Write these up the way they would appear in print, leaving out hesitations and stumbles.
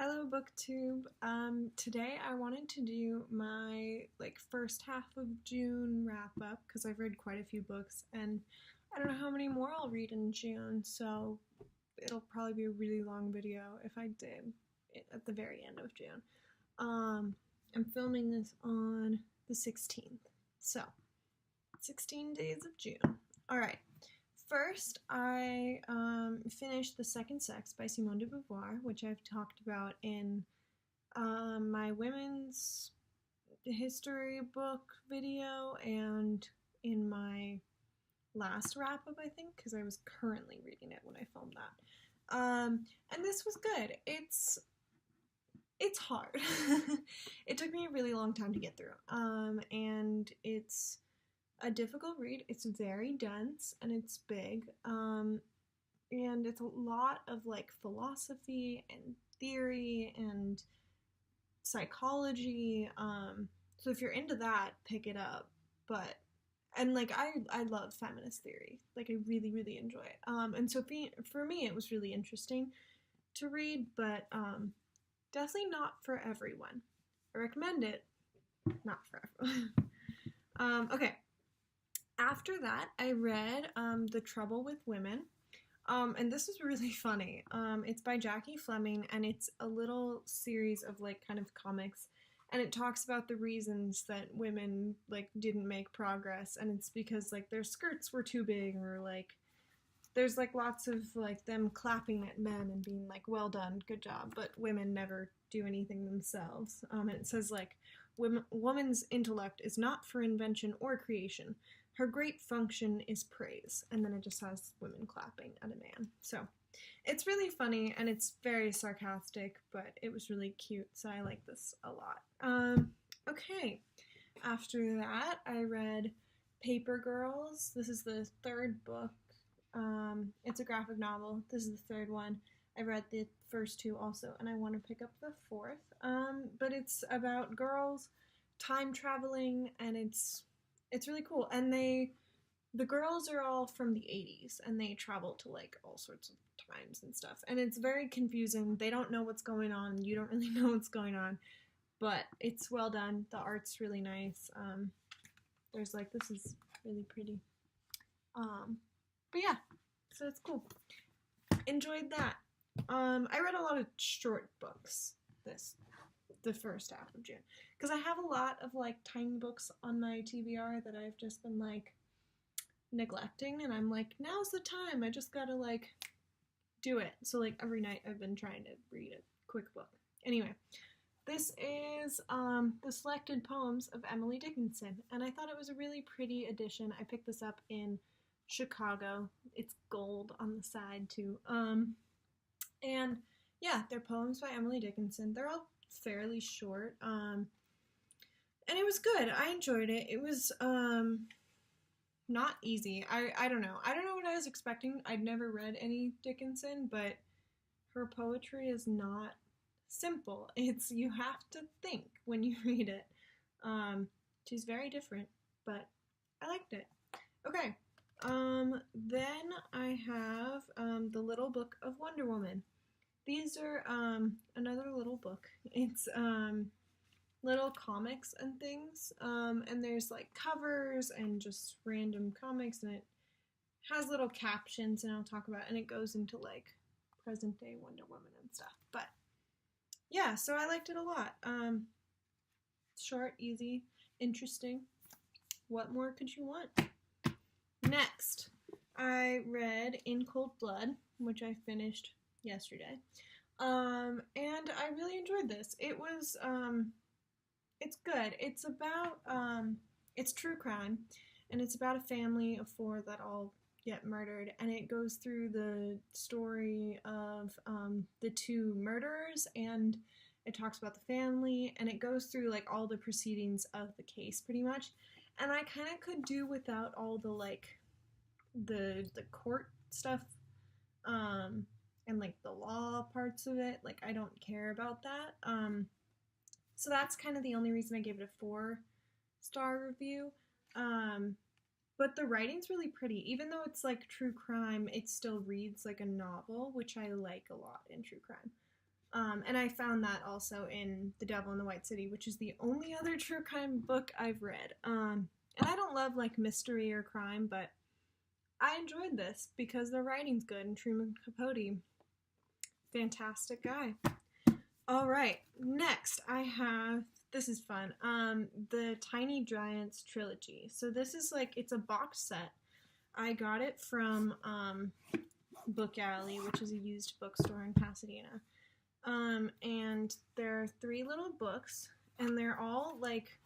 Hello booktube. Today I wanted to do my first half of June wrap up because I've read quite a few books and I don't know how many more I'll read in June, so it'll probably be a really long video if I did it at the very end of June. I'm filming this on the 16th, so 16 days of June. Alright, first I finished The Second Sex by Simone de Beauvoir, which I've talked about in my women's history book video and in my last wrap up, I think, because I was currently reading it when I filmed that. And this was good. It's hard. It took me a really long time to get through. And it's a difficult read. It's very dense and it's big. And it's a lot of philosophy and theory and psychology. So if you're into that, pick it up. But I love feminist theory. I really, really enjoy it. And so for me, it was really interesting to read, but definitely not for everyone. I recommend it, not for everyone. Okay. After that, I read The Trouble with Women. And this is really funny. It's by Jackie Fleming, and it's a little series of kind of comics, and it talks about the reasons that women didn't make progress, and it's because their skirts were too big, or there's lots of them clapping at men and being well done, good job, but women never do anything themselves. And it says woman's intellect is not for invention or creation. Her great function is praise. And then it just has women clapping at a man. So it's really funny and it's very sarcastic, but it was really cute, so I like this a lot. Okay, after that I read Paper Girls. This is the third book. It's a graphic novel. This is the third one. I read the first two also, and I want to pick up the fourth. But it's about girls time traveling, and it's really cool. And the girls are all from the 80s, and they travel to all sorts of times and stuff. And it's very confusing. They don't know what's going on. You don't really know what's going on, but it's well done. The art's really nice. There's this is really pretty. But yeah, so it's cool. Enjoyed that. I read a lot of short books the first half of June, because I have a lot of tiny books on my TBR that I've just been neglecting, and I'm now's the time. I just gotta do it. So every night I've been trying to read a quick book. Anyway, this is the selected poems of Emily Dickinson, and I thought it was a really pretty edition. I picked this up in Chicago. It's gold on the side too. And yeah, they're poems by Emily Dickinson. They're all fairly short. And it was good. I enjoyed it. It was not easy. I don't know. I don't know what I was expecting. I'd never read any Dickinson, but her poetry is not simple. You have to think when you read it. She's very different, but I liked it. Okay. Then I have The Little Book of Wonder Woman. These are another little book. It's little comics and things, and there's covers and just random comics, and it has little captions, and I'll talk about it, and it goes into present day Wonder Woman and stuff. But yeah, so I liked it a lot. Short, easy, interesting. What more could you want? Next, I read In Cold Blood, which I finished yesterday, and I really enjoyed this. It was, it's good. It's about, it's true crime, and it's about a family of 4 that all get murdered, and it goes through the story of the 2 murderers, and it talks about the family, and it goes through all the proceedings of the case pretty much. And I kind of could do without all the the court stuff, and the law parts of it. I don't care about that. So that's kind of the only reason I gave it a 4-star review. But the writing's really pretty. Even though it's true crime, it still reads like a novel, which I like a lot in true crime. And I found that also in The Devil in the White City, which is the only other true crime book I've read. And I don't love like mystery or crime, but I enjoyed this because the writing's good and Truman Capote, fantastic guy. All right, next I have, this is fun, the Tiny Giants Trilogy. So this is like, it's a box set. I got it from Book Alley, which is a used bookstore in Pasadena. And there are 3 little books, and they're all like,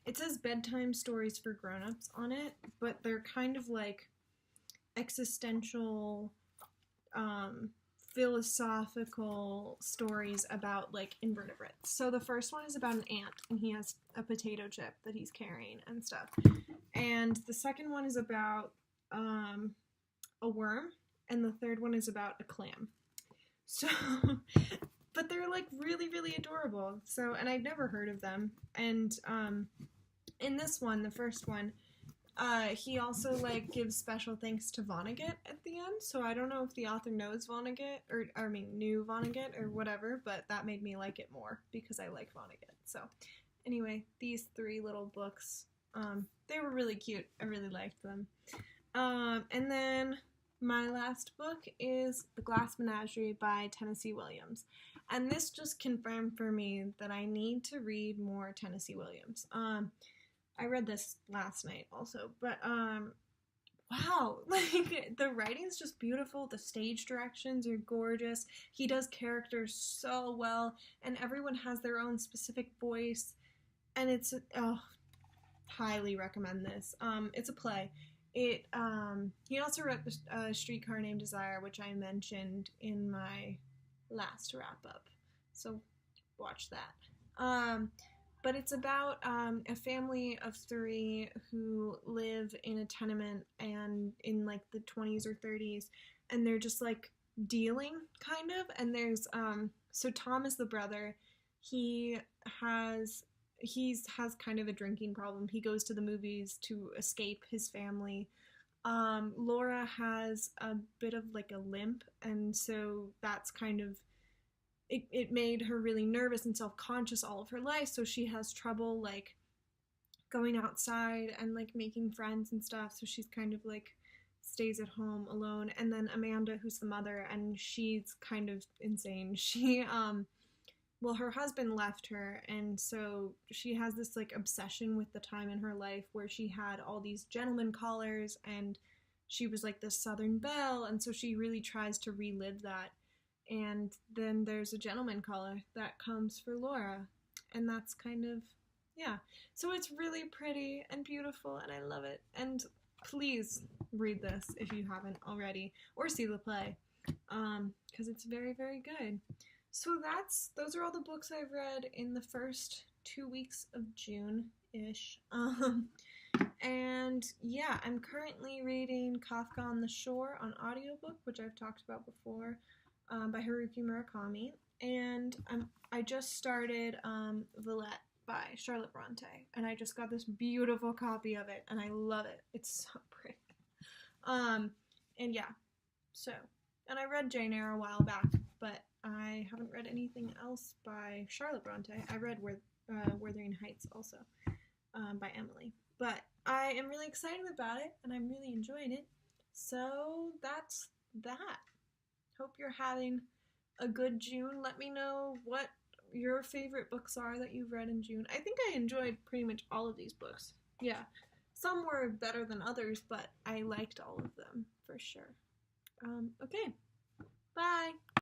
it says bedtime stories for grown-ups on it, but they're kind of like existential, philosophical stories about like invertebrates. So the first one is about an ant, and he has a potato chip that he's carrying and stuff. And the second one is about a worm, and the third one is about a clam. So, but they're like really, really adorable. So, and I've never heard of them. And in this one, the first one, he also like gives special thanks to Vonnegut at the end. So I don't know if the author knows Vonnegut, or I mean knew Vonnegut or whatever, but that made me like it more because I like Vonnegut. So anyway, these 3 little books, they were really cute. I really liked them. And then my last book is The Glass Menagerie by Tennessee Williams. And this just confirmed for me that I need to read more Tennessee Williams. I read this last night also, but wow, like the writing's just beautiful. The stage directions are gorgeous. He does characters so well, and everyone has their own specific voice, and it's highly recommend this. It's a play. He also wrote A Streetcar Named Desire, which I mentioned in my last wrap up, so watch that. But it's about a family of 3 who live in a tenement and in like the 20s or 30s, and they're just like dealing kind of. And there's so Tom is the brother. He has kind of a drinking problem. He goes to the movies to escape his family. Laura has a bit of like a limp, and so that's kind of, it made her really nervous and self-conscious all of her life, so she has trouble like going outside and like making friends and stuff, so she's kind of like stays at home alone. And then Amanda, who's the mother, and she's kind of insane. She well, her husband left her, and so she has this like obsession with the time in her life where she had all these gentleman callers and she was like this Southern belle, and so she really tries to relive that. And then there's a gentleman caller that comes for Laura, and that's kind of, yeah. So it's really pretty and beautiful, and I love it. And please read this if you haven't already, or see the play, because it's very, very good. So those are all the books I've read in the first 2 weeks of June-ish. And yeah, I'm currently reading Kafka on the Shore on audiobook, which I've talked about before, by Haruki Murakami. And I just started Villette by Charlotte Bronte, and I just got this beautiful copy of it, and I love it. It's so pretty. And yeah, so, and I read Jane Eyre a while back, but I haven't read anything else by Charlotte Bronte. I read Wuthering Heights also, by Emily. But I am really excited about it, and I'm really enjoying it. So that's that. Hope you're having a good June. Let me know what your favorite books are that you've read in June. I think I enjoyed pretty much all of these books. Yeah. Some were better than others, but I liked all of them for sure. Okay. Bye.